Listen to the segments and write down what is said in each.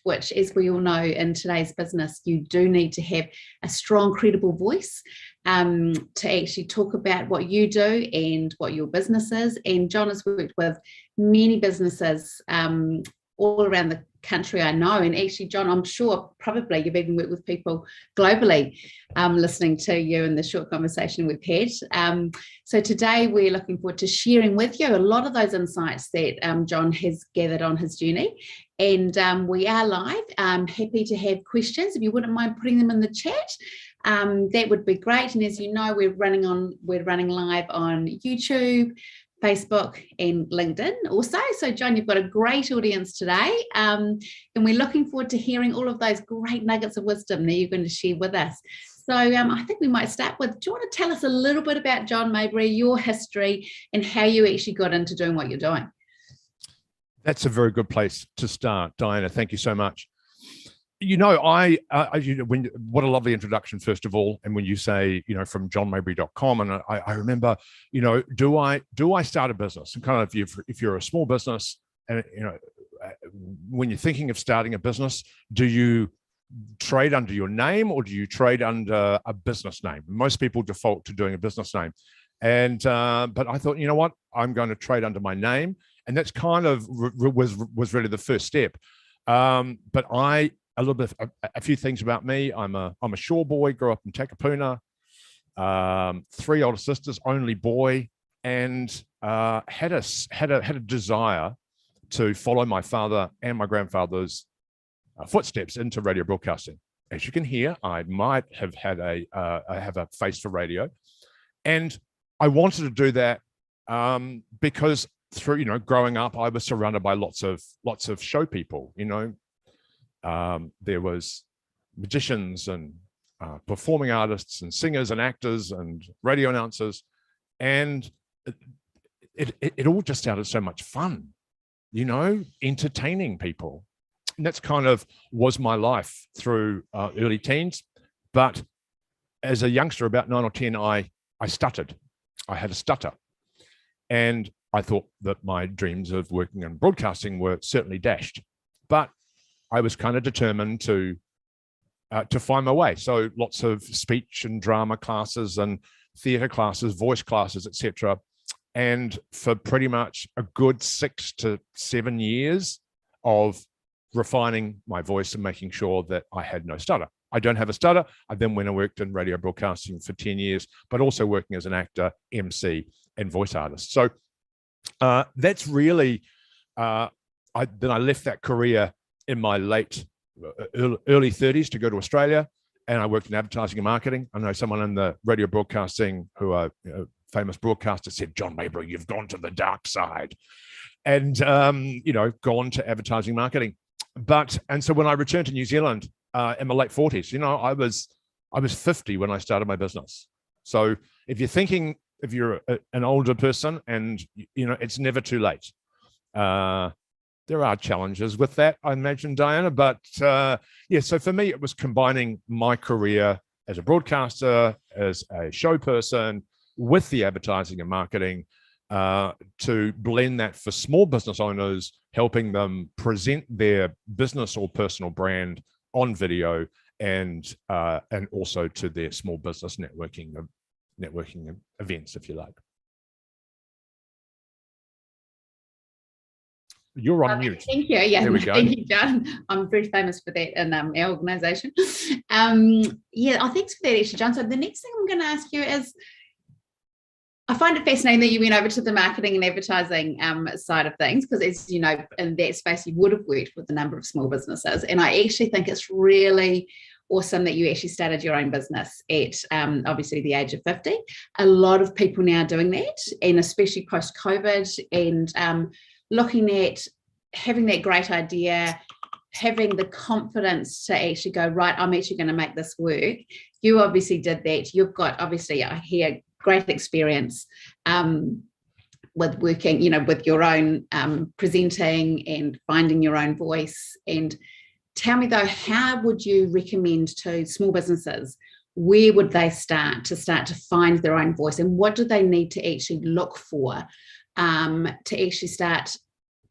which, as we all know, in today's business, you do need to have a strong, credible voice to actually talk about what you do and what your business is. And John has worked with many businesses all around the country, I know. And actually, John, I'm sure probably you've even worked with people globally listening to you in the short conversation we've had. So today we're looking forward to sharing with you a lot of those insights that John has gathered on his journey. And we are live. I'm happy to have questions. If you wouldn't mind putting them in the chat, that would be great. And as you know, we're running live on YouTube, Facebook and LinkedIn also. So John, you've got a great audience today, and we're looking forward to hearing all of those great nuggets of wisdom that you're going to share with us. So I think we might start with, do you want to tell us a little bit about John Maybury, your history, and how you actually got into doing what you're doing? That's a very good place to start, Diana. Thank you so much. You know, what a lovely introduction, first of all. And when you say, you know, from johnmaybury.com, and I remember, you know, do I start a business? And kind of if you're a small business, and you know, when you're thinking of starting a business, do you trade under your name or do you trade under a business name? Most people default to doing a business name, and but I thought, you know what, I'm going to trade under my name, and that's kind of was really the first step. But a few things about me. I'm a shore boy, grew up in Takapuna, 3 older sisters, only boy, and had a desire to follow my father and my grandfather's footsteps into radio broadcasting. As you can hear, I might have had I have a face for radio, and I wanted to do that because through, you know, growing up, I was surrounded by lots of show people, you know. There was magicians and performing artists and singers and actors and radio announcers, and it all just sounded so much fun, you know, entertaining people. And that's kind of was my life through early teens. But as a youngster, about 9 or 10, I stuttered. I had a stutter, and I thought that my dreams of working in broadcasting were certainly dashed. But I was kind of determined to find my way. So lots of speech and drama classes and theatre classes, voice classes, etc. And for pretty much a good 6 to 7 years of refining my voice and making sure that I had no stutter. I don't have a stutter. I then went and worked in radio broadcasting for 10 years, but also working as an actor, MC, and voice artist. So that's really, then I left that career in my early 30s to go to Australia, and I worked in advertising and marketing. I know someone in the radio broadcasting who are, you know, famous broadcaster said, "John Maybury, you've gone to the dark side," and you know, gone to advertising marketing. And so when I returned to New Zealand in my late 40s, you know, I was 50 when I started my business. So if you're an older person, and you know, it's never too late. There are challenges with that, I imagine, Diana, but yeah, so for me, it was combining my career as a broadcaster, as a show person, with the advertising and marketing to blend that for small business owners, helping them present their business or personal brand on video, and also to their small business networking events, if you like. You're on mute. Thank you. Yeah, there we go. Thank you, John. I'm very famous for that in our organisation. Yeah, thanks for that, actually, John. So the next thing I'm going to ask you is, I find it fascinating that you went over to the marketing and advertising side of things, because, as you know, in that space, you would have worked with a number of small businesses. And I actually think it's really awesome that you actually started your own business at obviously the age of 50. A lot of people now are doing that, and especially post-COVID, and looking at having that great idea, having the confidence to actually go, right, I'm actually going to make this work. You obviously did that. You've got, obviously, I hear, great experience with working, you know, with your own presenting and finding your own voice. And tell me, though, how would you recommend to small businesses, where would they start to find their own voice, and what do they need to actually look for to actually start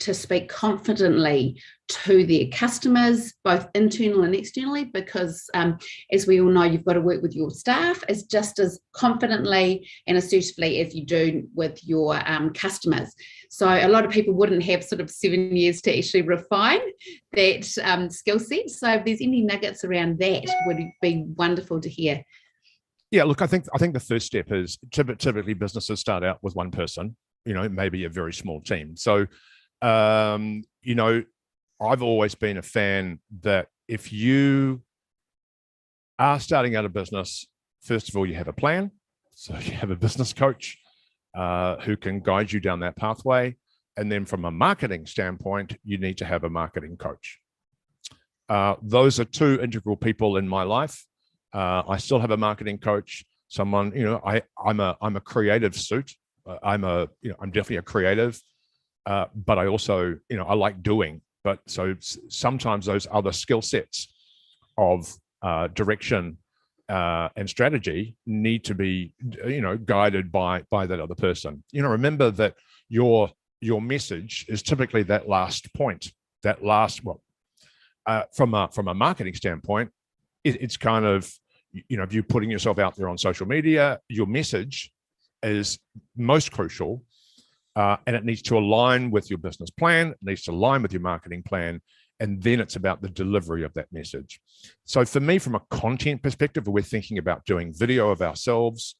to speak confidently to their customers, both internal and externally, because as we all know, you've got to work with your staff as just as confidently and assertively as you do with your customers. So a lot of people wouldn't have sort of 7 years to actually refine that skill set. So if there's any nuggets around that, would be wonderful to hear. Yeah, look, I think the first step is typically businesses start out with one person, maybe a very small team. So, I've always been a fan that if you are starting out a business, first of all, you have a plan. So you have a business coach who can guide you down that pathway. And then from a marketing standpoint, you need to have a marketing coach. Those are two integral people in my life. I still have a marketing coach, someone, I'm a creative suit. I'm definitely a creative, but I also, I like doing. But so sometimes those other skill sets of direction and strategy need to be, guided by that other person. Remember that your message is typically that last point, from a marketing standpoint, it's kind of, if you're putting yourself out there on social media, your message is most crucial. And it needs to align with your business plan, it needs to align with your marketing plan, and then it's about the delivery of that message. So for me, from a content perspective, we're thinking about doing video of ourselves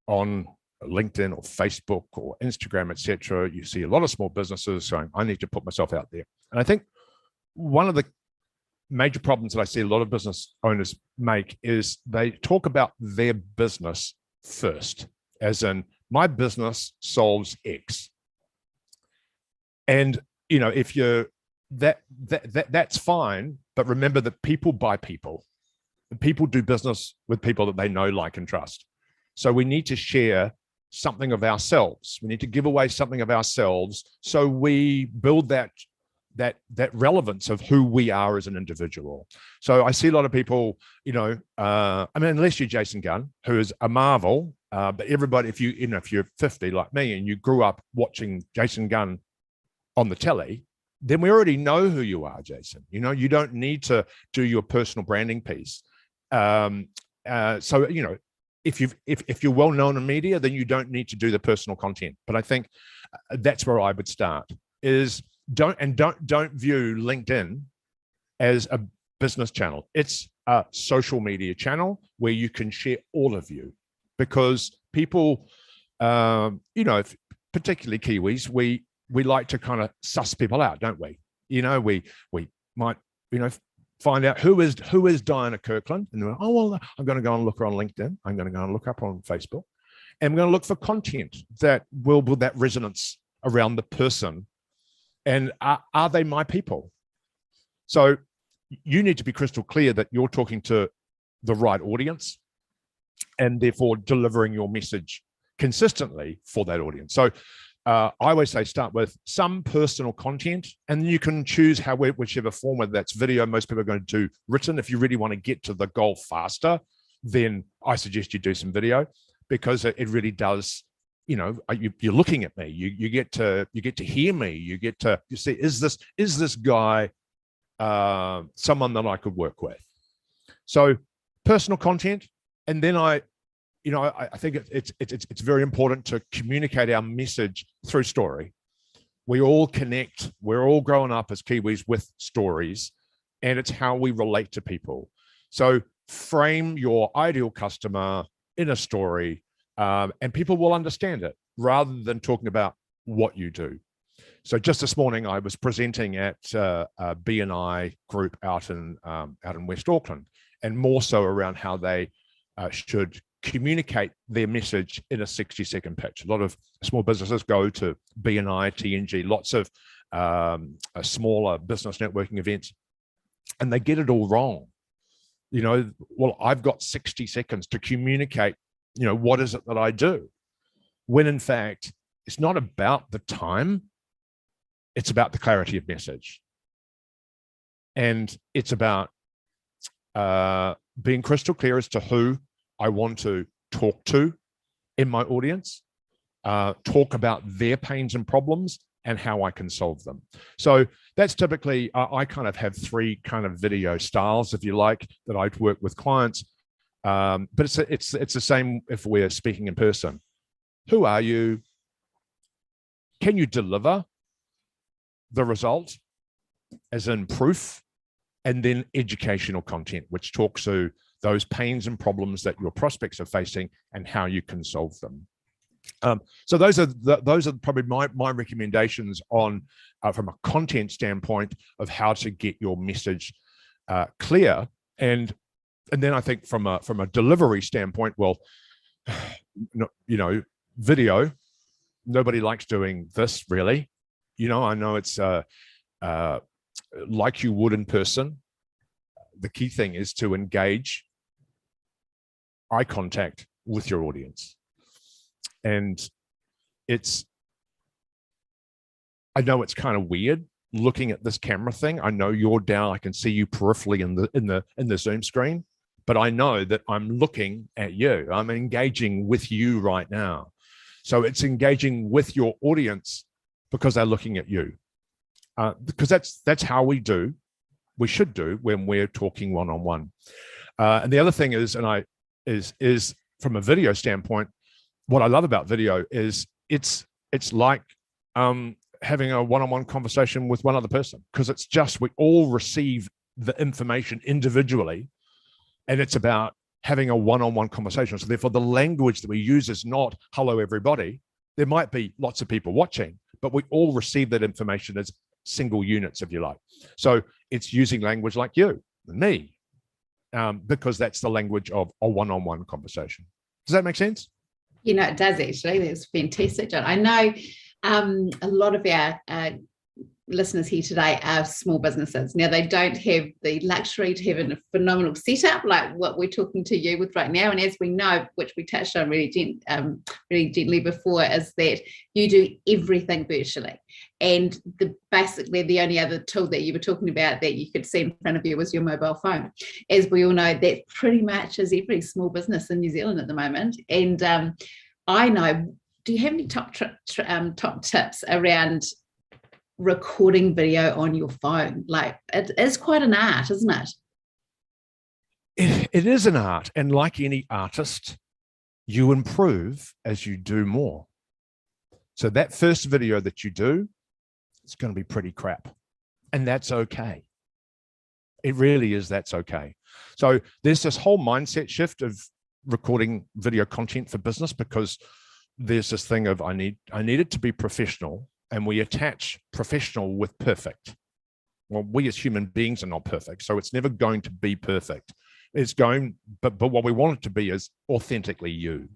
on LinkedIn or Facebook or Instagram, etc. You see a lot of small businesses saying, I need to put myself out there. And I think one of the major problems that I see a lot of business owners make is they talk about their business first, as in, my business solves X. And, if you're that's fine, but remember that people buy people. People do business with people that they know, like, and trust. So we need to share something of ourselves. We need to give away something of ourselves. So we build that relevance of who we are as an individual. So I see a lot of people, unless you're Jason Gunn, who is a marvel, but everybody, if you're 50 like me and you grew up watching Jason Gunn on the telly, then we already know who you are, Jason. You don't need to do your personal branding piece. So if you're well known in media, then you don't need to do the personal content. But I think that's where I would start. Is don't view LinkedIn as a business channel. It's a social media channel where you can share all of you, because people, particularly Kiwis, we like to kind of suss people out, don't we? We might, find out who is Diana Kirkland, and I'm going to go and look her on LinkedIn. I'm going to go and look up on Facebook, and I'm going to look for content that will build that resonance around the person. And are they my people? So you need to be crystal clear that you're talking to the right audience, and therefore delivering your message consistently for that audience. So I always say start with some personal content, and then you can choose whichever form, whether that's video. Most people are going to do written. If you really want to get to the goal faster, then I suggest you do some video, because it really does. You're looking at me. You get to hear me. You see, is this guy someone that I could work with? So personal content, and then I think it's very important to communicate our message through story. We all connect. We're all growing up as Kiwis with stories, and it's how we relate to people. So frame your ideal customer in a story. And people will understand it, rather than talking about what you do. So just this morning, I was presenting at a B&I group out in West Auckland, and more so around how they should communicate their message in a 60-second pitch. A lot of small businesses go to B&I, TNG, lots of smaller business networking events, and they get it all wrong. I've got 60 seconds to communicate what is it that I do? When in fact, it's not about the time, it's about the clarity of message. And it's about being crystal clear as to who I want to talk to in my audience, talk about their pains and problems, and how I can solve them. So that's typically, I kind of have three kind of video styles, if you like, that I'd work with clients. But it's the same if we're speaking in person. Who are you? Can you deliver the result, as in proof? And then educational content, which talks to those pains and problems that your prospects are facing and how you can solve them. So those are probably my recommendations on from a content standpoint of how to get your message clear. And then I think from a delivery standpoint, well, video, nobody likes doing this really. I know it's like you would in person. The key thing is to engage eye contact with your audience. And I know it's kind of weird looking at this camera thing. I know you're down, I can see you peripherally in the Zoom screen, but I know that I'm looking at you. I'm engaging with you right now. So it's engaging with your audience because they're looking at you. Because that's how we should do when we're talking one-on-one. And the other thing is, is from a video standpoint, what I love about video is it's like having a one-on-one conversation with one other person, because it's just, we all receive the information individually, and it's about having a one-on-one conversation. So therefore the language that we use is not hello everybody. There might be lots of people watching, but we all receive that information as single units, if you like. So it's using language like you and me, because that's the language of a one-on-one conversation. Does that make sense? It does actually. That's fantastic, John. I know a lot of our listeners here today are small businesses. Now, they don't have the luxury to have a phenomenal setup like what we're talking to you with right now. And as we know, which we touched on really gently before, is that you do everything virtually. And basically the only other tool that you were talking about that you could see in front of you was your mobile phone. As we all know, that pretty much is every small business in New Zealand at the moment. And I know, do you have any top tips around recording video on your phone? Like, it is quite an art, isn't it? It is an art. And like any artist, you improve as you do more. So that first video that you do, it's going to be pretty crap. And that's okay. It really is. That's okay. So there's this whole mindset shift of recording video content for business, because there's this thing of I need it to be professional, and we attach professional with perfect. Well, we as human beings are not perfect, so it's never going to be perfect. It's going, but what we want it to be is authentically you.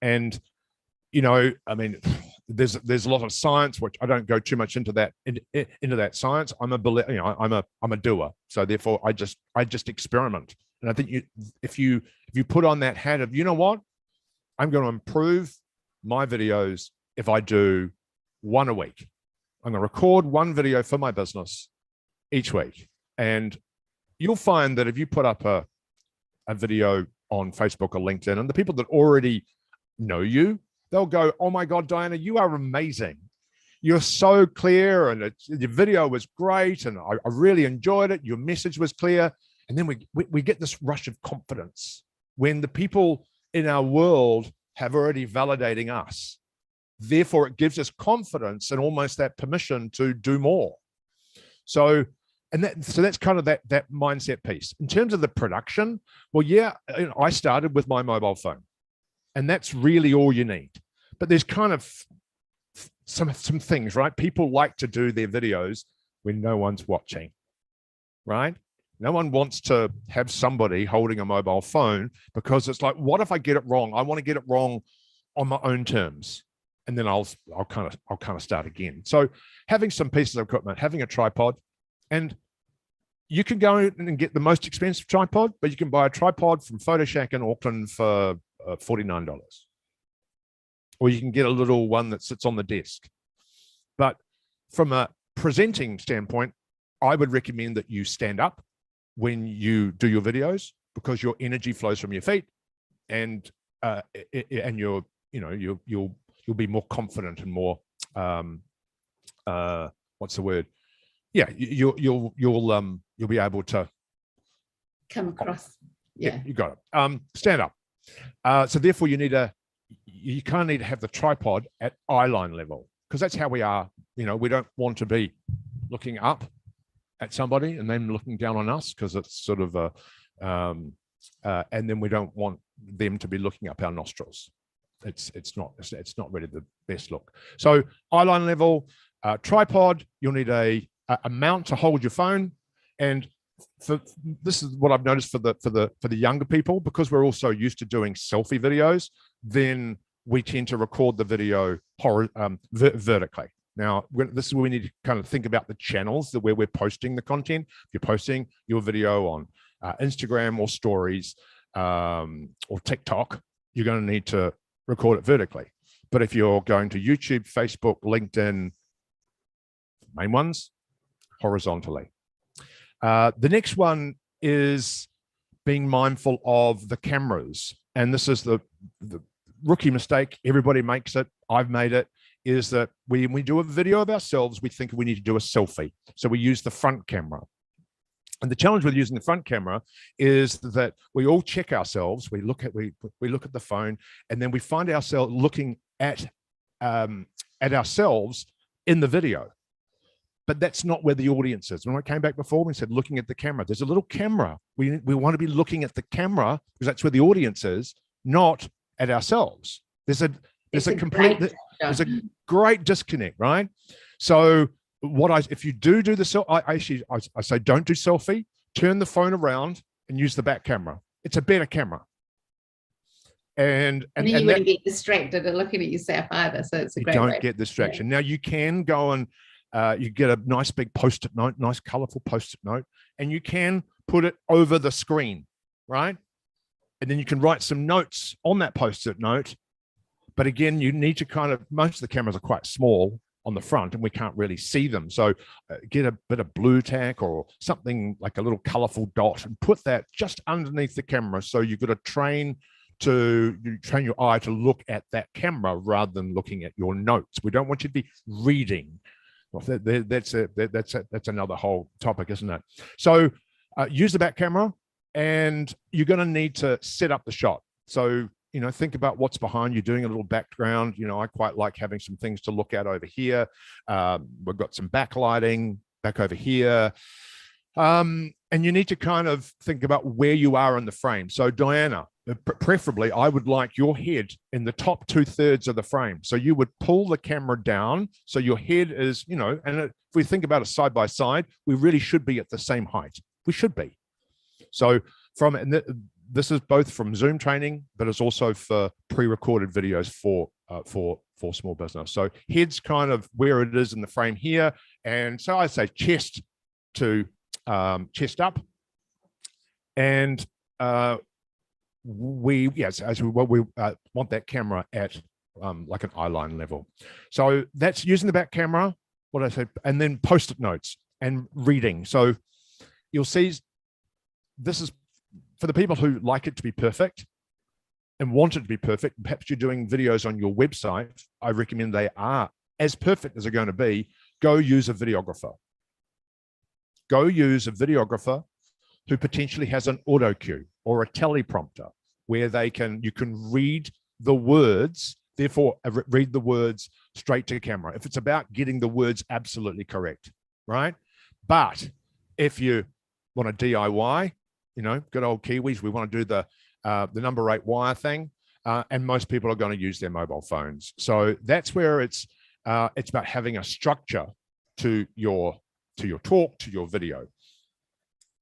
And I mean, there's a lot of science, which I don't go too much into that science. I'm a doer, so therefore I just experiment. And I think if you put on that hat of, what, I'm going to improve my videos if I do one a week. I'm going to record one video for my business each week. And you'll find that if you put up a video on Facebook or LinkedIn, and the people that already know you, they'll go, oh my God, Diana, you are amazing. You're so clear, and your video was great, and I really enjoyed it. Your message was clear. And then we get this rush of confidence when the people in our world have already validating us. Therefore, it gives us confidence and almost that permission to do more. So that's kind of that mindset piece. In terms of the production, well, yeah, I started with my mobile phone, and that's really all you need. But there's kind of some things, right? People like to do their videos when no one's watching, right? No one wants to have somebody holding a mobile phone, because it's like, what if I get it wrong? I want to get it wrong on my own terms, and then I'll kind of start again. So having some pieces of equipment, having a tripod, and you can go and get the most expensive tripod, but you can buy a tripod from PhotoShack in Auckland for $49, or you can get a little one that sits on the desk. But from a presenting standpoint, I would recommend that you stand up when you do your videos, because your energy flows from your feet, and you'll be more confident and more what's the word? Yeah, you'll be able to come across. Yeah, you got it. Stand up. So therefore, you kind of need to have the tripod at eye line level, because that's how we are. We don't want to be looking up at somebody and then looking down on us, because it's sort of and then we don't want them to be looking up our nostrils. It's not really the best look. So eye line level, tripod. You'll need a mount to hold your phone, and this is what I've noticed for the younger people, because we're also used to doing selfie videos. Then we tend to record the video vertically. Now, this is where we need to kind of think about the channels where we're posting the content. If you're posting your video on Instagram or stories or TikTok, you're going to need to record it vertically. But if you're going to YouTube, Facebook, LinkedIn, main ones, horizontally. The next one is being mindful of the cameras. And this is the rookie mistake. Everybody makes it. I've made it. Is that when we do a video of ourselves, we think we need to do a selfie. So we use the front camera. And the challenge with using the front camera is that we all check ourselves. We look at the phone, and then we find ourselves looking at ourselves in the video. But that's not where the audience is. When I came back before, we said looking at the camera. There's a little camera. We want to be looking at the camera, because that's where the audience is, not at ourselves. There's a great disconnect, right? So if you do the selfie, I say don't do selfie. Turn the phone around and use the back camera. It's a better camera. And you wouldn't get distracted at looking at yourself either. So it's a great way. You don't get distraction. Yeah. Now you can go and you get a nice big post-it note, nice colorful post-it note, and you can put it over the screen, right? And then you can write some notes on that post-it note. But again, you need to most of the cameras are quite small on the front and we can't really see them. So get a bit of blue tack or something like a little colorful dot and put that just underneath the camera. So you've got to train your eye to look at that camera rather than looking at your notes. We don't want you to be reading. Well, that's another whole topic, isn't it? So use the back camera, and you're going to need to set up the shot. So think about what's behind you, doing a little background. I quite like having some things to look at over here. We've got some backlighting back over here. And you need to kind of think about where you are in the frame. So Diana, preferably, I would like your head in the top 2/3 of the frame. So you would pull the camera down. So your head is, and if we think about it side by side, we really should be at the same height. We should be. So this is both from Zoom training, but it's also for pre-recorded videos for small business. So head's kind of where it is in the frame here. And so I say chest to chest up. And we want that camera at like an eye line level. So that's using the back camera, what I said, and then post-it notes and reading. So you'll see this is for the people who like it to be perfect and want it to be perfect. Perhaps you're doing videos on your website. I recommend they are as perfect as they're going to be. Go use a videographer. Go use a videographer who potentially has an auto cue or a teleprompter where you can read the words, therefore read the words straight to camera. If it's about getting the words absolutely correct, right? But if you want to DIY, good old Kiwis, we want to do the number 8 wire thing, and most people are going to use their mobile phones. So that's where it's about having a structure to your talk, to your video.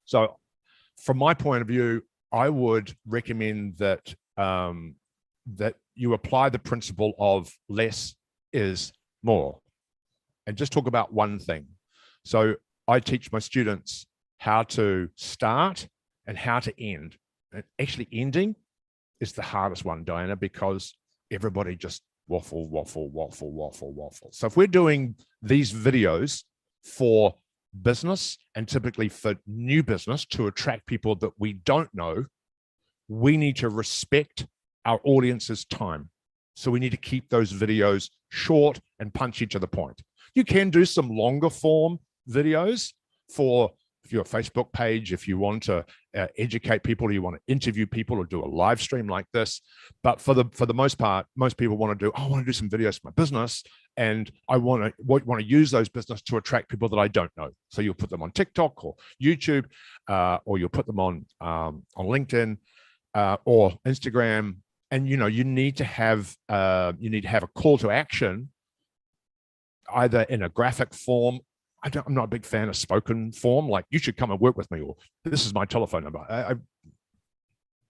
So from my point of view, I would recommend that that you apply the principle of less is more, and just talk about one thing. So I teach my students how to start and how to end. And actually ending is the hardest one, Diana, because everybody just waffle. So if we're doing these videos for business and typically for new business to attract people that we don't know, we need to respect our audience's time. So we need to keep those videos short and punchy to the point. You can do some longer form videos for your Facebook page if you want to educate people, or you want to interview people, or do a live stream like this. But for the most part, most people want to do, I want to do some videos for my business, and I want to use those business to attract people that I don't know. So you'll put them on TikTok or YouTube, or you'll put them on LinkedIn or Instagram, and you need to have a call to action, either in a graphic form. I'm not a big fan of spoken form, like you should come and work with me, or this is my telephone number.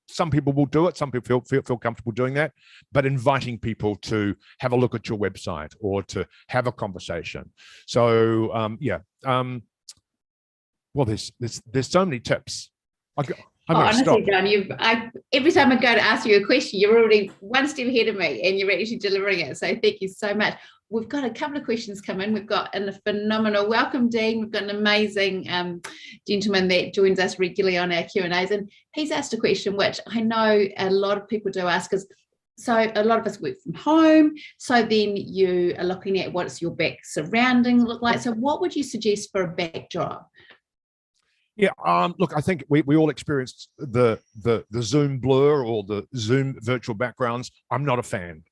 Some people will do it. Some people feel comfortable doing that, but inviting people to have a look at your website or to have a conversation. So well, there's so many tips. Honestly, John, every time I go to ask you a question, you're already one step ahead of me, and you're actually delivering it. So thank you so much. We've got a couple of questions come in. We've got a phenomenal welcome, Dean. We've got an amazing gentleman that joins us regularly on our Q&As, and he's asked a question which I know a lot of people do ask, because so a lot of us work from home. So then you are looking at what's your back surrounding look like. So what would you suggest for a backdrop? Yeah, look, I think we all experienced the Zoom blur or the Zoom virtual backgrounds. I'm not a fan.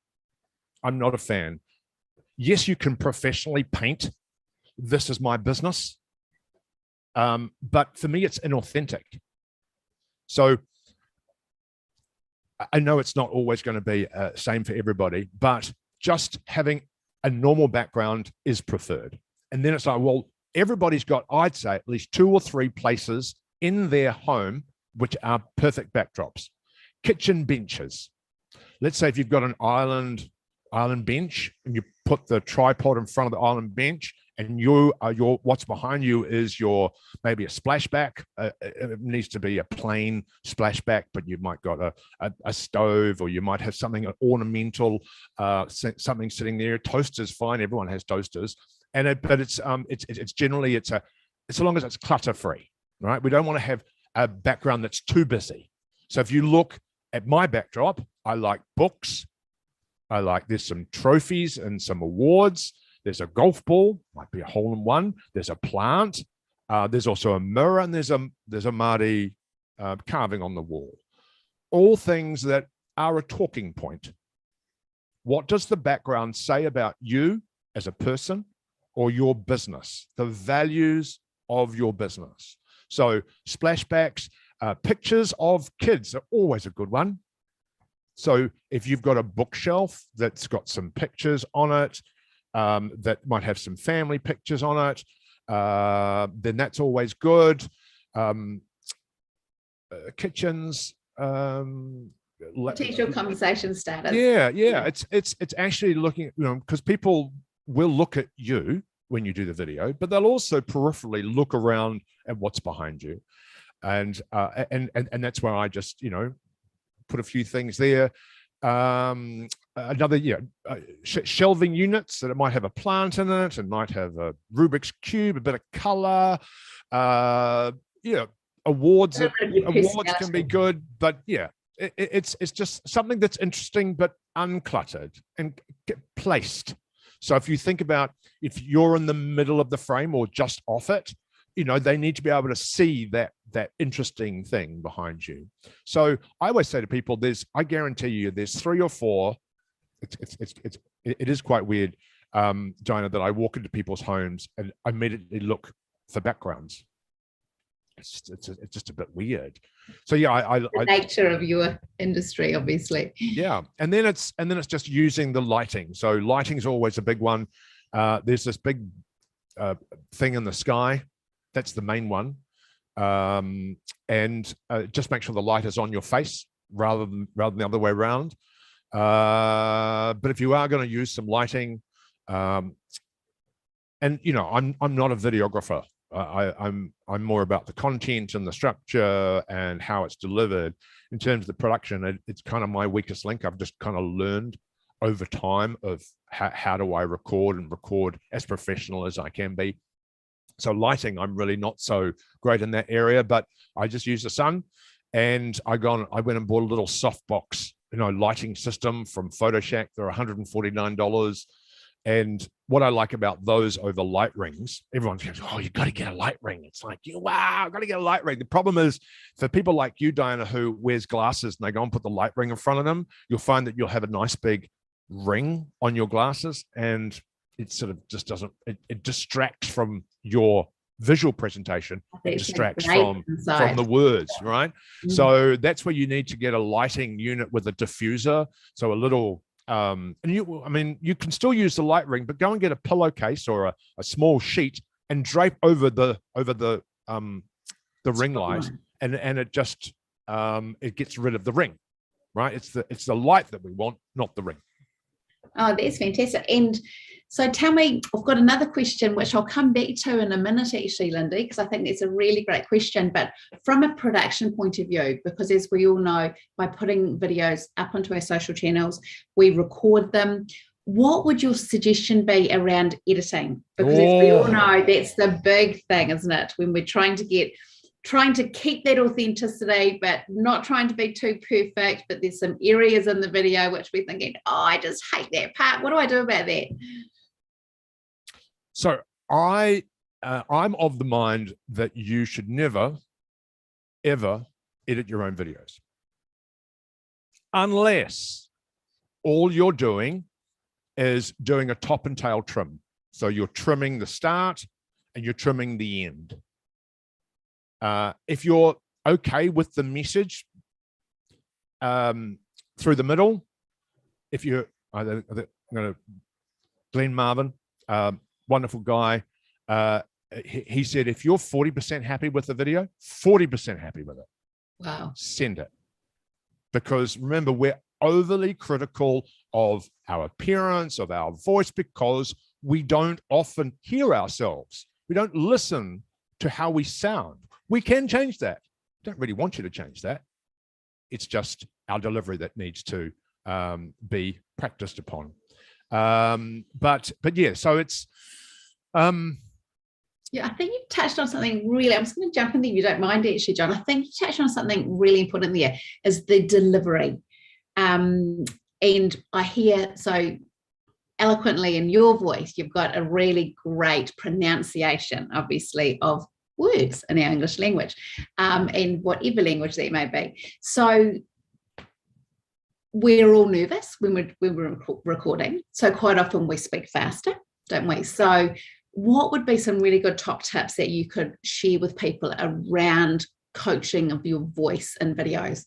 Yes, you can professionally paint. This is my business. But for me, it's inauthentic. So I know it's not always going to be same for everybody, but just having a normal background is preferred. And then it's like, well, everybody's got, I'd say, at least 2 or 3 places in their home which are perfect backdrops. Kitchen benches. Let's say if you've got an island bench and you put the tripod in front of the island bench, and what's behind you is maybe a splashback. It needs to be a plain splashback, but you might got a stove, or you might have something ornamental, something sitting there. Toaster's fine. Everyone has toasters. But it's generally as long as it's clutter free, right? We don't want to have a background that's too busy. So if you look at my backdrop, I like books. There's some trophies and some awards. There's a golf ball, might be a hole-in-one. There's a plant. There's also a mirror, and there's a Māori carving on the wall. All things that are a talking point. What does the background say about you as a person or your business? The values of your business. So splashbacks, pictures of kids are always a good one. So if you've got a bookshelf that's got some pictures on it, that might have some family pictures on it, then that's always good. Kitchens, potential conversation starters. Yeah. It's actually looking, because people will look at you when you do the video, but they'll also peripherally look around at what's behind you, and that's where I just put a few things there. Shelving units, that it might have a plant in it, and might have a Rubik's cube, a bit of color. Awards can be good, but it's just something that's interesting but uncluttered and placed. So if you think about, if you're in the middle of the frame or just off it, they need to be able to see that interesting thing behind you. So I always say to people, I guarantee you, there's 3 or 4. It is quite weird, Diana, that I walk into people's homes and I immediately look for backgrounds. It's just a bit weird. So the nature of your industry, obviously. Yeah, and then it's just using the lighting. So lighting's always a big one. There's this big thing in the sky. That's the main one. And just make sure the light is on your face rather than the other way around. But if you are going to use some lighting, and I'm not a videographer. I'm more about the content and the structure and how it's delivered. In terms of the production, it's kind of my weakest link. I've just kind of learned over time of how do I record as professional as I can be. So lighting, I'm really not so great in that area, but I just use the sun, and I went and bought a little softbox, lighting system from PhotoShack. They're $149, And what I like about those over light rings, everyone goes, oh, you got to get a light ring. It's like, wow, I've got to get a light ring. The problem is for people like you, Diana, who wears glasses and they go and put the light ring in front of them, you'll find that you'll have a nice big ring on your glasses, and it sort of just doesn't, it distracts from your visual presentation. It distracts from the words, right? Mm-hmm. So that's where you need to get a lighting unit with a diffuser. So a little, and you can still use the light ring, but go and get a pillowcase or a small sheet and drape over the ring light, and it just it gets rid of the ring, right? It's the light that we want, not the ring. Oh, that's fantastic. And so tell me, I've got another question, which I'll come back to in a minute, actually, Lindy, because I think it's a really great question. But from a production point of view, because as we all know, by putting videos up onto our social channels, we record them. What would your suggestion be around editing? Because as we all know, that's the big thing, isn't it? When we're trying to keep that authenticity, but not trying to be too perfect. But there's some areas in the video which we're thinking, oh, I just hate that part. What do I do about that? So I'm of the mind that you should never, ever edit your own videos. Unless all you're doing is doing a top and tail trim. So you're trimming the start and you're trimming the end. If you're okay with the message through the middle, if you're, I'm going to, Glenn Marvin, wonderful guy, he said, if you're 40% happy with the video, 40% happy with it, wow, send it. Because remember, we're overly critical of our appearance, of our voice, because we don't often hear ourselves. We don't listen to how we sound. We can change that. Don't really want you to change that. It's just our delivery that needs to be practiced upon. But yeah, so it's yeah, I think you've touched on something really, I'm just going to jump in there if you don't mind, actually, John. I think you touched on something really important there, is the delivery. And I hear so eloquently in your voice, you've got a really great pronunciation, obviously, of words in our English language, and whatever language that may be. So we're all nervous when we're recording. So quite often we speak faster, don't we? So what would be some really good top tips that you could share with people around coaching of your voice in videos?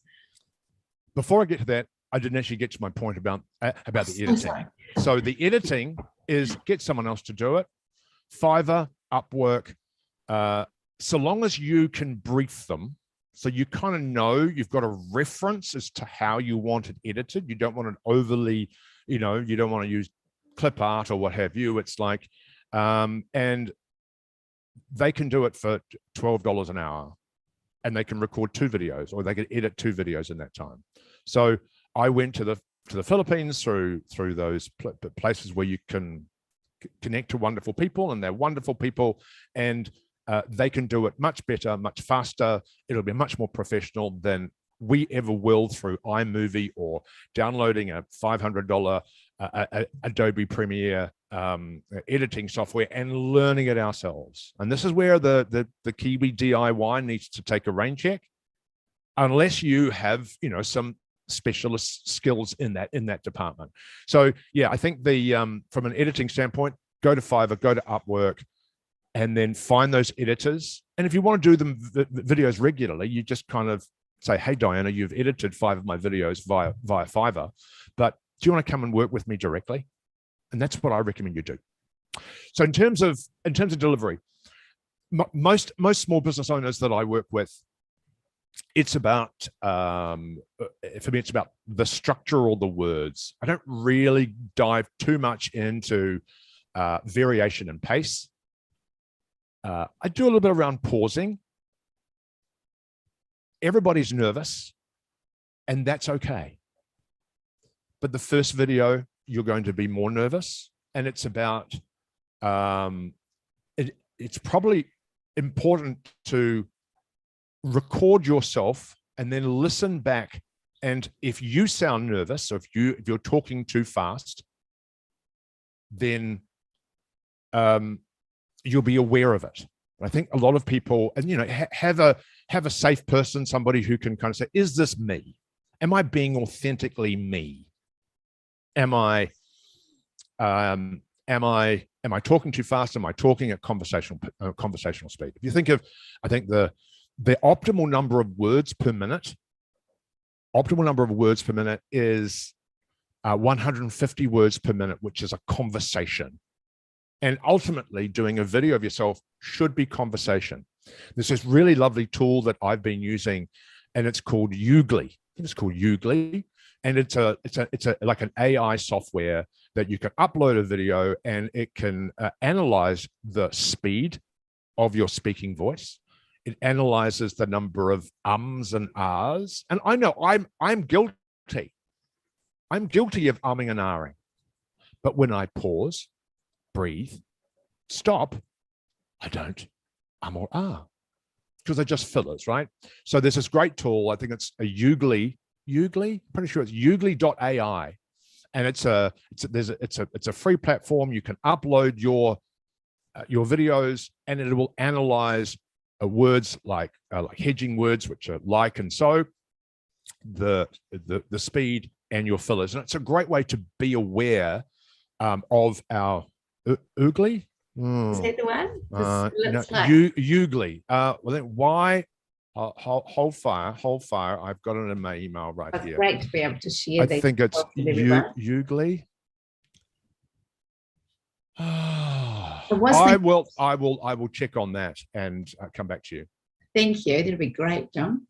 Before I get to that, I didn't actually get to my point about the editing. So the editing is get someone else to do it. Fiverr, Upwork, so long as you can brief them, so you kind of know you've got a reference as to how you want it edited. You don't want it overly, you don't want to use clip art or what have you. It's like, and they can do it for $12 an hour, and they can record 2 videos, or they can edit 2 videos in that time. So I went to the Philippines through those places where you can connect to wonderful people, and they're wonderful people, and they can do it much better, much faster. It'll be much more professional than we ever will through iMovie or downloading a $500 Adobe Premiere editing software and learning it ourselves. And this is where the Kiwi DIY needs to take a rain check, unless you have some specialist skills in that department. So yeah, I think from an editing standpoint, go to Fiverr, go to Upwork, and then find those editors. And if you want to do them videos regularly, you just kind of say, hey, Diana, you've edited 5 of my videos via Fiverr, but do you want to come and work with me directly? And that's what I recommend you do. So in terms of delivery, most small business owners that I work with, it's about, for me, it's about the structure or the words. I don't really dive too much into variation and pace. I do a little bit around pausing. Everybody's nervous, and that's okay. But the first video, you're going to be more nervous, and it's about, it's probably important to record yourself and then listen back. And if you sound nervous, so if you're talking too fast, then you'll be aware of it. I think a lot of people, and have a safe person, somebody who can kind of say, is this me? Am I being authentically me? Am I talking too fast? Am I talking at conversational speed? If you think of, I think the optimal number of words per minute is 150 words per minute, which is a conversation. And ultimately, doing a video of yourself should be conversation. There's this really lovely tool that I've been using, and it's called Yoogli. I think it's called Yoogli, and it's like an AI software that you can upload a video, and it can analyze the speed of your speaking voice. It analyzes the number of ums and ahs, and I know I'm guilty. I'm guilty of umming and ahhing, but when I pause, breathe, stop, I don't or because they're just fillers, right? So there's this great tool. I think it's a Yoogli, pretty sure it's Yoogli.ai, and it's a free platform. You can upload your videos, and it will analyze words like hedging words, which are like and so, the speed and your fillers, and it's a great way to be aware of our Yoogli. Is that the one? Yoogli. Well, then why? Hold fire. I've got it in my email right here. It's great to be able to share. I think it's Yoogli. I will check on that and come back to you. Thank you. That'd be great, John.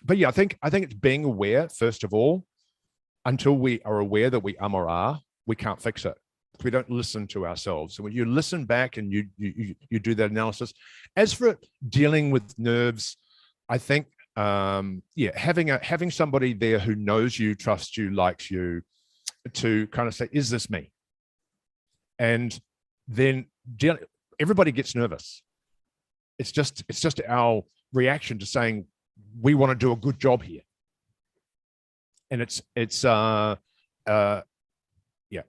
But yeah, I think it's being aware first of all. Until we are aware that we or are, we can't fix it. We don't listen to ourselves. So when you listen back and you do that analysis. As for dealing with nerves, I think having somebody there who knows you, trusts you, likes you, to kind of say, is this me? And then everybody gets nervous. It's just our reaction to saying we want to do a good job here. And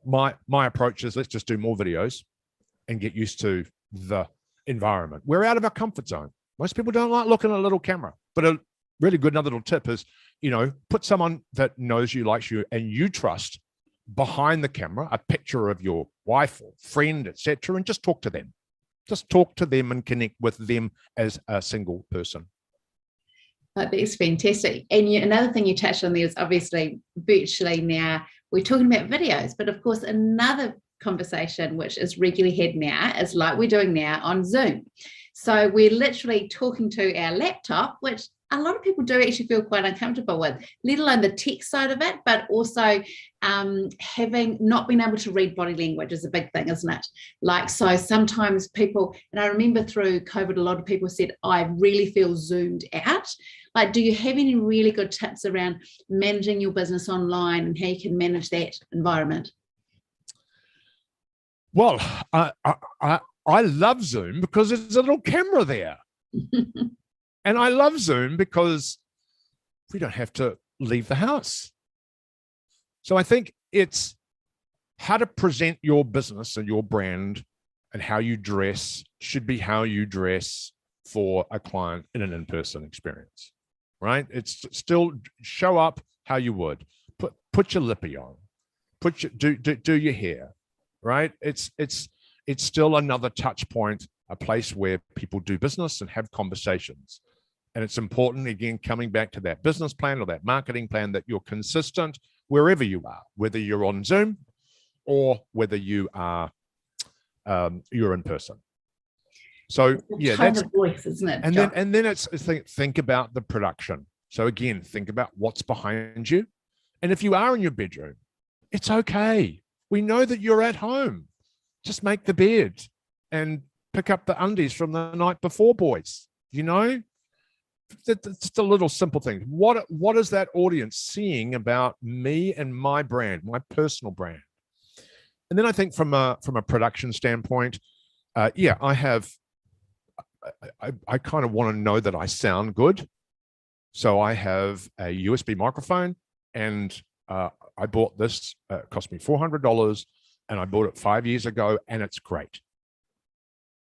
my approach is let's just do more videos and get used to the environment. We're out of our comfort zone. Most people don't like looking at a little camera, but a really good another little tip is, put someone that knows you, likes you, and you trust behind the camera, a picture of your wife or friend, etc., and just talk to them. Just talk to them and connect with them as a single person. That's fantastic. And another thing you touched on there is obviously virtually now we're talking about videos, but of course another conversation which is regularly had now is like we're doing now on Zoom. So we're literally talking to our laptop, which a lot of people do actually feel quite uncomfortable with, let alone the tech side of it, but also having not been able to read body language is a big thing, isn't it? Like, so sometimes people, and I remember through COVID, a lot of people said, I really feel zoomed out. Like, do you have any really good tips around managing your business online and how you can manage that environment? Well, I love Zoom because there's a little camera there. And I love Zoom because we don't have to leave the house. So I think it's how to present your business and your brand and how you dress should be how you dress for a client in an in-person experience, right? It's still show up how you would. Put your lippy on. Do your hair, right? It's still another touch point, a place where people do business and have conversations. And it's important, again, coming back to that business plan or that marketing plan, that you're consistent wherever you are, whether you're on Zoom or whether you are you're in person. So yeah, that's a voice, isn't it? And then it's think about the production. So again, think about what's behind you. And if you are in your bedroom, it's okay. We know that you're at home. Just make the bed and pick up the undies from the night before, boys. It's just a little simple thing. What is that audience seeing about me and my brand, my personal brand? And then I think from a production standpoint, I kind of want to know that I sound good. So I have a USB microphone, and I bought this. It cost me $400. and I bought it 5 years ago, and it's great.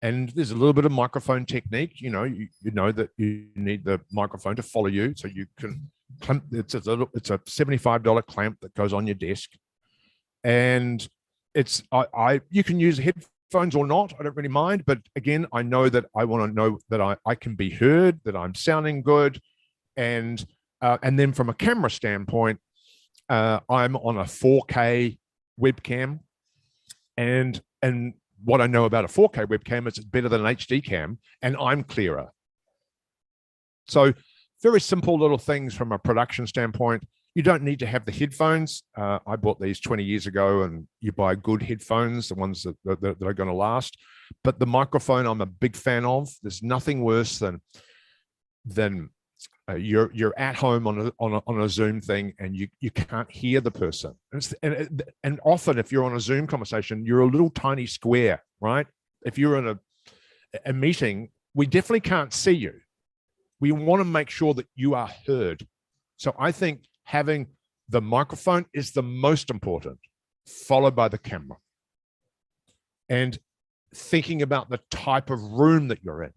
And there's a little bit of microphone technique. You know that you need the microphone to follow you, so you can clamp. It's a $75 clamp that goes on your desk, and it's you can use headphones or not. I don't really mind, but again, I know that I want to know that I can be heard, that I'm sounding good, and then from a camera standpoint, I'm on a 4K webcam, and what I know about a 4K webcam is it's better than an HD cam, and I'm clearer. So very simple little things from a production standpoint. You don't need to have the headphones. I bought these 20 years ago, and you buy good headphones, the ones that are going to last. But the microphone, I'm a big fan of. There's nothing worse than you're at home on a Zoom thing, and you can't hear the person. And often, if you're on a Zoom conversation, you're a little tiny square, right? If you're in a meeting, we definitely can't see you. We want to make sure that you are heard. So I think having the microphone is the most important, followed by the camera. And thinking about the type of room that you're in.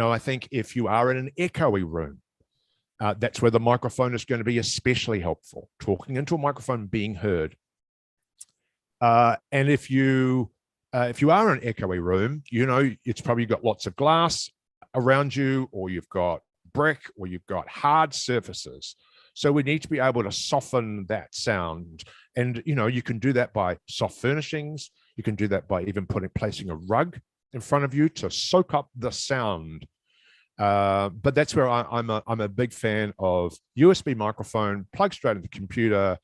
I think if you are in an echoey room, that's where the microphone is going to be especially helpful, talking into a microphone, being heard. And if you are in an echoey room, it's probably got lots of glass around you, or you've got brick, or you've got hard surfaces. So we need to be able to soften that sound. And, you can do that by soft furnishings. You can do that by even placing a rug in front of you to soak up the sound. But that's where I'm a big fan of USB microphone, plug straight into the computer.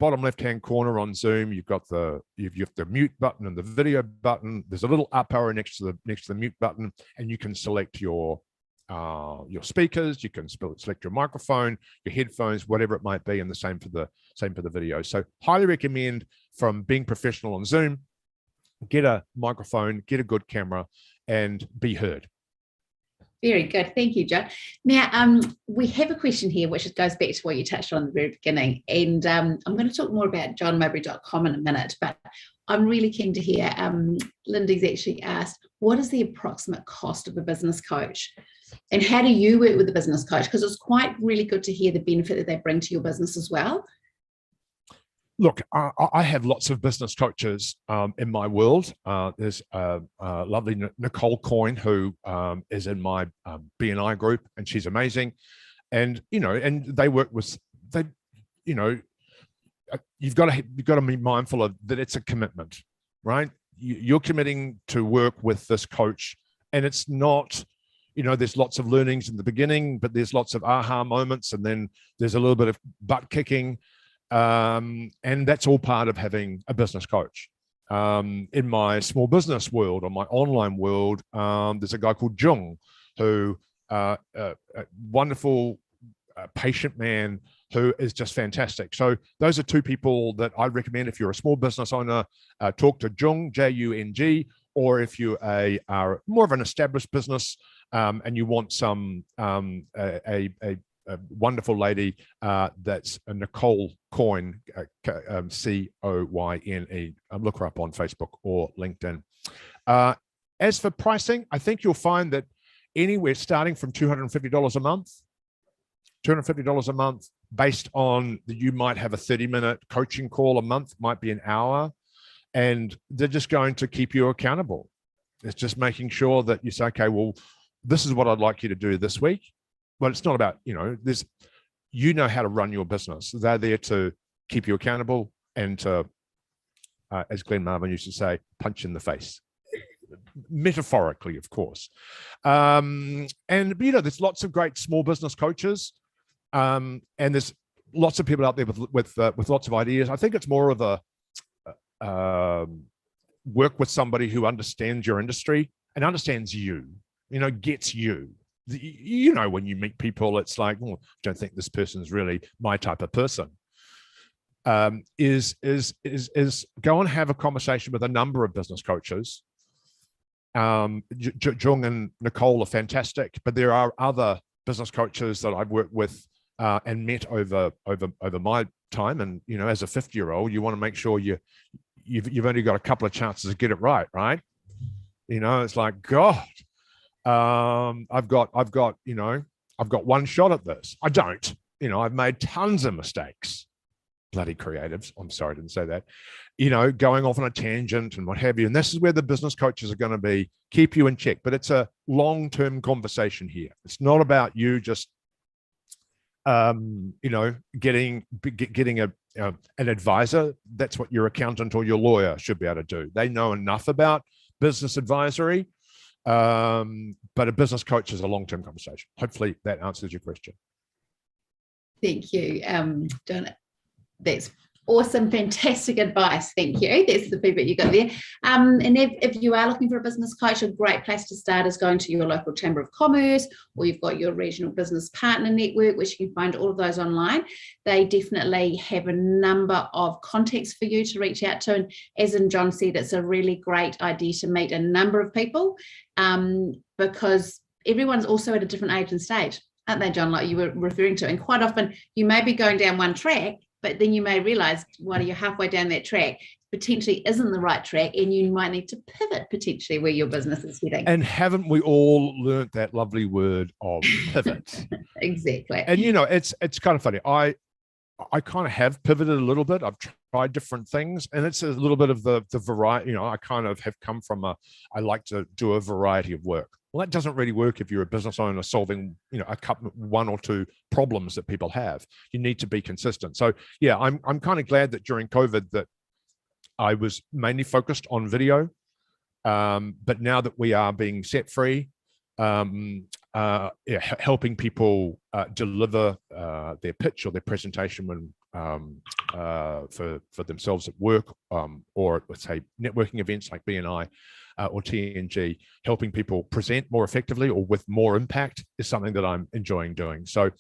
Bottom left-hand corner on Zoom, you've got the mute button and the video button. There's a little up arrow next to the mute button, and you can select your speakers. You can select your microphone, your headphones, whatever it might be, and the same for the video. So highly recommend, from being professional on Zoom, get a microphone, get a good camera, and be heard. Very good. Thank you, John. Now, we have a question here, which goes back to what you touched on at the very beginning. And I'm going to talk more about johnmowbray.com in a minute, but I'm really keen to hear, Lindy's actually asked, what is the approximate cost of a business coach? And how do you work with a business coach? Because it's quite really good to hear the benefit that they bring to your business as well. Look, I have lots of business coaches in my world. There's lovely Nicole Coyne, who is in my BNI group, and she's amazing. And and they work with you've got to be mindful of that. It's a commitment, right? You're committing to work with this coach, and it's not. There's lots of learnings in the beginning, but there's lots of aha moments, and then there's a little bit of butt kicking. And that's all part of having a business coach. In my small business world, or my online world, there's a guy called Jung, who a wonderful patient man who is just fantastic. So those are two people that I recommend. If you're a small business owner, talk to Jung, Jung, or if you are more of an established business and you want some a wonderful lady, that's Nicole Coyne, Coyne. Look her up on Facebook or LinkedIn. As for pricing, I think you'll find that anywhere starting from $250 a month, based on that, you might have a 30-minute coaching call a month, might be an hour, and they're just going to keep you accountable. It's just making sure that you say, okay, well, this is what I'd like you to do this week. Well, it's not about, how to run your business. They're there to keep you accountable and to, as Glenn Marvin used to say, punch in the face. Metaphorically, of course. And, there's lots of great small business coaches, and there's lots of people out there with lots of ideas. I think it's more of a work with somebody who understands your industry and understands you, gets you. When you meet people, it's like, I don't think this person's really my type of person. Is go and have a conversation with a number of business coaches. Jung and Nicole are fantastic, but there are other business coaches that I've worked with and met over my time. And, as a 50-year-old, you want to make sure you've only got a couple of chances to get it right. It's like, God, I've got one shot at this. I don't. I've made tons of mistakes. Bloody creatives. I'm sorry I didn't say that. Going off on a tangent and what have you. And this is where the business coaches are going to keep you in check. But it's a long-term conversation here. It's not about you just, getting an advisor. That's what your accountant or your lawyer should be able to do. They know enough about business advisory. But a business coach is a long-term conversation. Hopefully that answers your question. Thank you, John. That's awesome, fantastic advice. Thank you. That's the feedback you got there. And if you are looking for a business coach, a great place to start is going to your local Chamber of Commerce, or you've got your regional business partner network, which you can find all of those online. They definitely have a number of contacts for you to reach out to. And as John said, it's a really great idea to meet a number of people, because everyone's also at a different age and stage, aren't they, John, like you were referring to? And quite often you may be going down one track, but then you may realize while you're halfway down that track, potentially isn't the right track, and you might need to pivot potentially where your business is heading. And haven't we all learnt that lovely word of pivot? Exactly. And it's kind of funny. I kind of have pivoted a little bit. I've tried different things, and it's a little bit of the variety. I kind of have come from I like to do a variety of work. Well, that doesn't really work if you're a business owner solving, one or two problems that people have. You need to be consistent. So yeah, I'm kind of glad that during COVID that I was mainly focused on video. But now that we are being set free, helping people deliver their pitch or their presentation when for themselves at work, or let's say networking events like BNI or TNG, helping people present more effectively or with more impact is something that I'm enjoying doing. So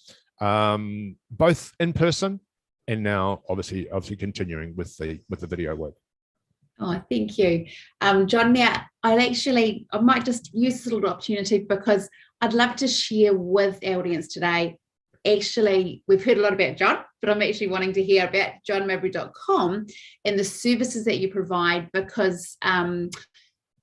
both in person and now obviously continuing with the video work. Oh, thank you. John, now I might just use this little opportunity because I'd love to share with our audience today. Actually, we've heard a lot about John, but I'm actually wanting to hear about johnmabry.com and the services that you provide, because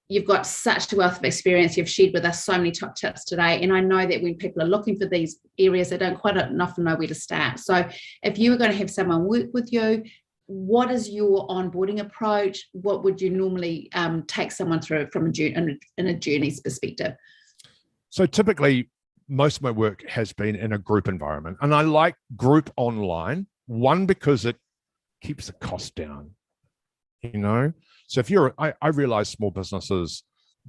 you've got such a wealth of experience. You've shared with us so many top tips today. And I know that when people are looking for these areas, they don't quite often know where to start. So if you were going to have someone work with you, what is your onboarding approach? What would you normally take someone through from in a journey's perspective? So typically, most of my work has been in a group environment. And I like group online, one, because it keeps the cost down, So if I realize small businesses,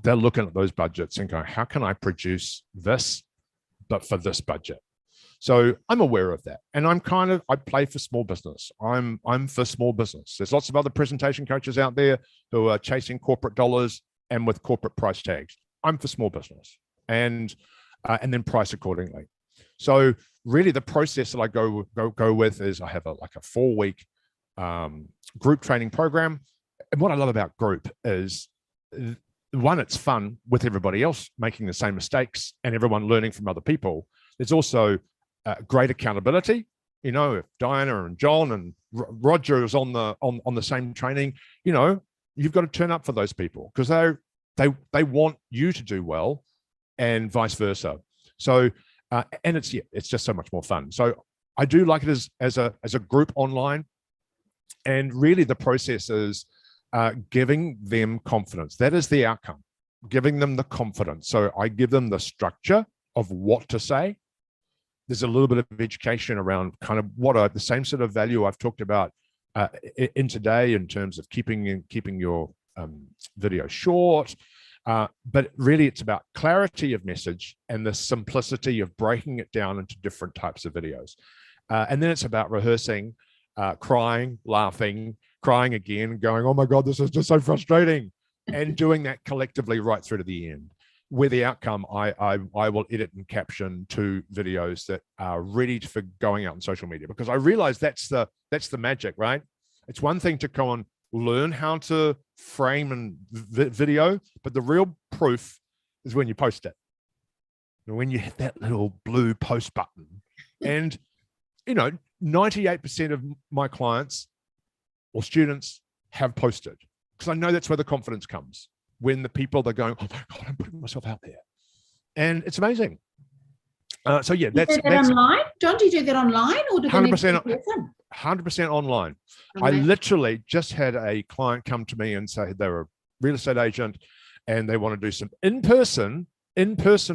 they're looking at those budgets and going, how can I produce this, but for this budget? So I'm aware of that. And I play for small business. I'm for small business. There's lots of other presentation coaches out there who are chasing corporate dollars and with corporate price tags. I'm for small business and then price accordingly. So really the process that I go with is I have a 4-week group training program. And what I love about group is, one, it's fun with everybody else making the same mistakes and everyone learning from other people. There's also great accountability. If Diana and John and Roger is on the same training, you've got to turn up for those people because they want you to do well, and vice versa. So and it's just so much more fun. So I do like it as a group online, and really the process is giving them confidence. That is the outcome, giving them the confidence. So I give them the structure of what to say. There's a little bit of education around kind of what are the same sort of value I've talked about in today in terms of keeping your video short. But really it's about clarity of message and the simplicity of breaking it down into different types of videos. And then it's about rehearsing, crying, laughing, crying again, going, oh my God, this is just so frustrating. And doing that collectively right through to the end, where the outcome, I will edit and caption 2 videos that are ready for going out on social media, because I realize that's the magic, right? It's one thing to go and learn how to frame and video, but the real proof is when you post it. When you hit that little blue post button. And 98% of my clients or students have posted, because I know that's where the confidence comes, when the people they're going, oh my God, I'm putting myself out there. And it's amazing. So yeah, that's online. John, do you do that online, or do 100%, 100% online. Amazing. I literally just had a client come to me and say they're a real estate agent and they want to do some in-person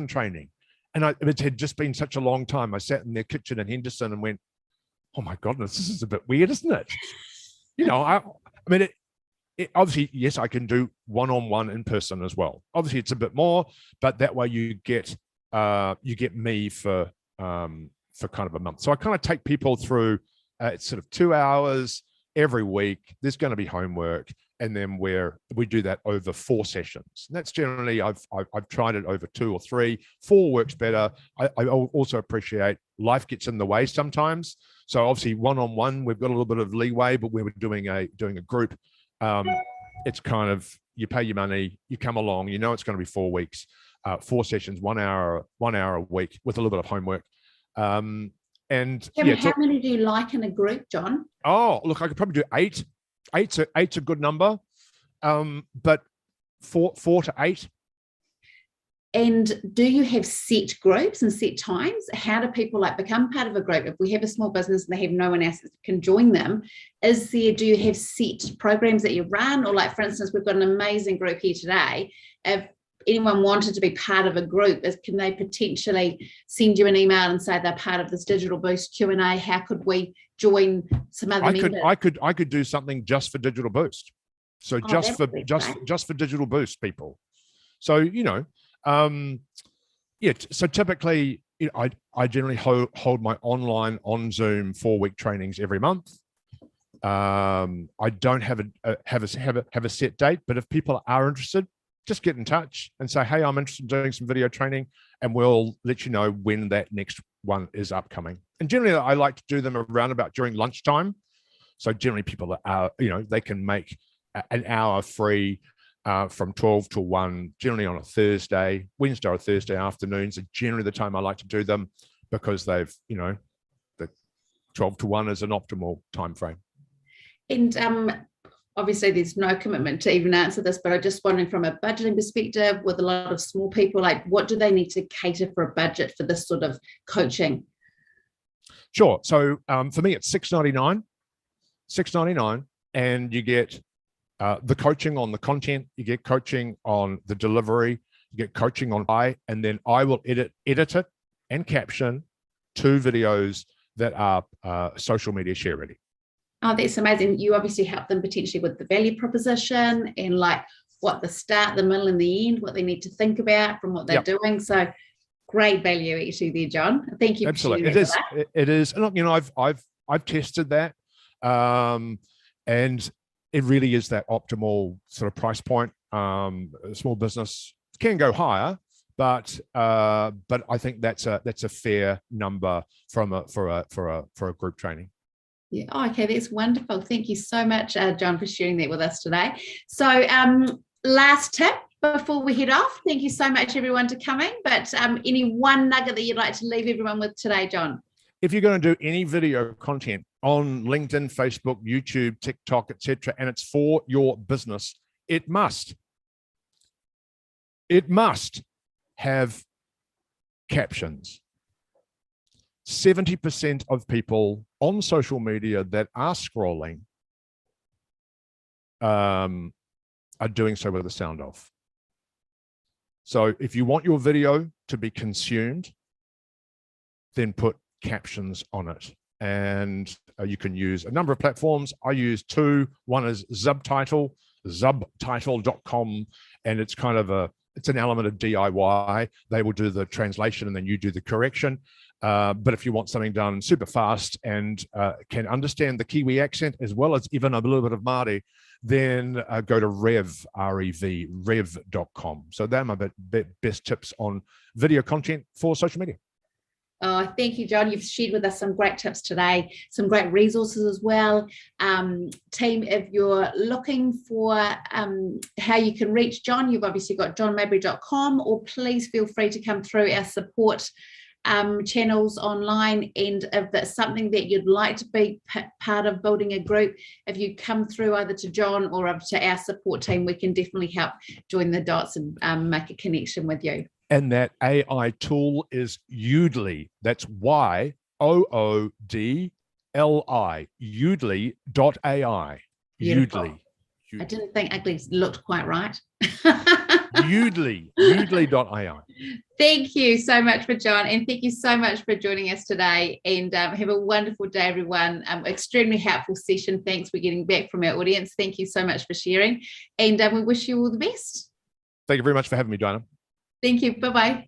training. And it had just been such a long time. I sat in their kitchen in Henderson and went, oh my goodness, this is a bit weird, isn't it? I mean, it obviously, yes, I can do one-on-one in person as well. Obviously, it's a bit more, but that way you get me for kind of a month. So I kind of take people through. It's sort of 2 hours every week. There's going to be homework, and then we do that over 4 sessions. And that's generally I've tried it over 2 or 3. 4 works better. I also appreciate life gets in the way sometimes. So obviously one-on-one, we've got a little bit of leeway, but when we're doing a group, it's kind of, you pay your money, you come along, it's going to be 4 weeks, 4 sessions, 1 hour a week with a little bit of homework. How many do you like in a group, John? Oh, look, I could probably do 8. Eight's a good number, but 4 to 8. And do you have set groups and set times? How do people become part of a group? If we have a small business and they have no one else that can join them, do you have set programs that you run? Or for instance, we've got an amazing group here today. If anyone wanted to be part of a group, can they potentially send you an email and say they're part of this Digital Boost Q&A? How could we join some other members? I could do something just for Digital Boost. So just for Digital Boost people. So so typically I generally hold my online on Zoom 4-week trainings every month. I don't have a set date, but if people are interested, just get in touch and say, hey, I'm interested in doing some video training, and we'll let you know when that next one is upcoming. And generally I like to do them around about during lunchtime. So generally people are, they can make an hour free from 12 to 1, generally on a Thursday, Wednesday or Thursday afternoons are generally the time I like to do them, because they've, the 12 to 1 is an optimal time frame. And obviously there's no commitment to even answer this, but I'm just wondering from a budgeting perspective, with a lot of small people, what do they need to cater for a budget for this sort of coaching? Sure. So for me, it's $6.99, and you get the coaching on the content, you get coaching on the delivery, you get coaching on and then I will edit it and caption 2 videos that are social media share ready. Oh, that's amazing. You obviously help them potentially with the value proposition and what the start, the middle, and the end, what they need to think about from what they're doing. So great value actually there, John. Thank you. Absolutely. For sharing that. It is. And look, I've tested that, and it really is that optimal sort of price point. A small business can go higher, but I think that's a fair number for a group training. Yeah. Oh, okay. That's wonderful. Thank you so much, John, for sharing that with us today. So last tip before we head off. Thank you so much, everyone, for coming. But any one nugget that you'd like to leave everyone with today, John? If you're going to do any video content on LinkedIn, Facebook, YouTube, TikTok, etc., and it's for your business, it must have captions. 70% of people on social media that are scrolling are doing so with the sound off. So if you want your video to be consumed, then put captions on it. And you can use a number of platforms. I use 2. One is Subtitle, subtitle.com, and it's kind of it's an element of DIY. They will do the translation and then you do the correction. But if you want something done super fast and can understand the Kiwi accent as well as even a little bit of Māori, then go to rev.com. So they're my best tips on video content for social media. Oh, thank you, John. You've shared with us some great tips today, some great resources as well. Team, if you're looking for how you can reach John, you've obviously got johnmabry.com, or please feel free to come through our support channels online, and if that's something that you'd like to be part of building a group, if you come through either to John or up to our support team, we can definitely help join the dots and make a connection with you. And that AI tool is Yoodli. That's YOODLI, Yoodli.ai. Yoodli. I didn't think ugly looked quite right. Yoodli.ai. Thank you so much for John, and thank you so much for joining us today, and have a wonderful day, everyone. Extremely helpful session. Thanks for getting back from our audience. Thank you so much for sharing, and we wish you all the best. Thank you very much for having me, Diana. Thank you. Bye-bye.